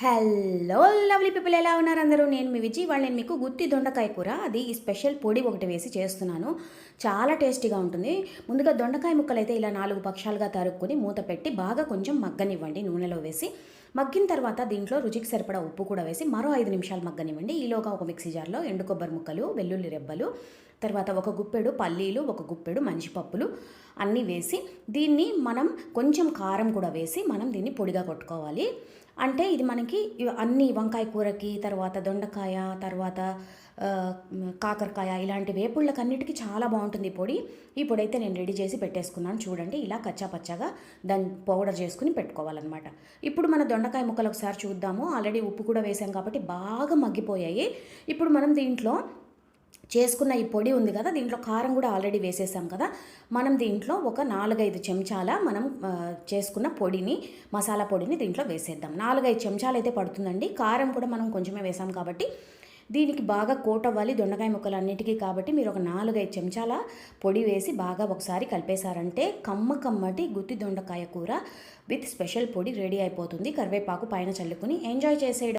Hello lovely people, ఎలా ఉన్నారు అందరూ? నేను మీ విజయ్. నేను మీకు గుత్తి దొండకాయ కూర, అది ఈ స్పెషల్ పొడి ఒకటి వేసి చేస్తున్నాను. చాలా టేస్టీగా ఉంటుంది. ముందుగా దొండకాయ ముక్కలు అయితే ఇలా 4 పక్షాలుగా తరుక్కొని మూత పెట్టి బాగా కొంచెం మగ్గనివ్వండి నూనెలో వేసి. మగ్గిన తర్వాత దీంట్లో రుచికి సరిపడా ఉప్పు కూడా వేసి మరో 5 నిమిషాలు మగ్గనివ్వండి. ఈలోగా ఒక మిక్సీ జార్లో ఎండు కొబ్బరి ముక్కలు, వెల్లుల్లి రెబ్బలు, తర్వాత ఒక గుప్పెడు పల్లీలు, ఒక గుప్పెడు మంచిపప్పులు అన్నీ వేసి దీన్ని మనం కొంచెం కారం కూడా వేసి మనం దీన్ని పొడిగా కొట్టుకోవాలి. అంటే ఇది మనకి అన్ని వంకాయ కూరకి, తర్వాత దొండకాయ, తర్వాత కాకరకాయ ఇలాంటి వేపుళ్ళకన్నిటికీ చాలా బాగుంటుంది ఈ పొడి. ఈ పొడి అయితే నేను రెడీ చేసి పెట్టేసుకున్నాను. చూడండి, ఇలా కచ్చా పచ్చగా దాన్ని పౌడర్ చేసుకుని పెట్టుకోవాలన్నమాట. ఇప్పుడు మన దొండకాయ ముక్కలు ఒకసారి చూద్దాము. ఆల్రెడీ ఉప్పు కూడా వేసాం కాబట్టి బాగా మగ్గిపోయాయి. ఇప్పుడు మనం దీంట్లో చేసుకున్న ఈ పొడి ఉంది కదా, దీంట్లో కారం కూడా ఆల్రెడీ వేసేసాం కదా. మనం దీంట్లో ఒక 4-5 చెంచాల మనం చేసుకున్న పొడిని, మసాలా పొడిని దీంట్లో వేసేద్దాం. 4-5 చెంచాలు అయితే పడుతుందండి. కారం కూడా మనం కొంచెమే వేసాం కాబట్టి దీనికి బాగా కోట్ అవ్వాలి దొండకాయ ముక్కలు అన్నిటికీ. కాబట్టి మీరు ఒక 4-5 చెంచాల పొడి వేసి బాగా ఒకసారి కలిపేశారంటే కమ్మటి గుత్తి దొండకాయ కూర విత్ స్పెషల్ పొడి రెడీ అయిపోతుంది. కరివేపాకు పైన చల్లుకుని ఎంజాయ్ చేసేయడం.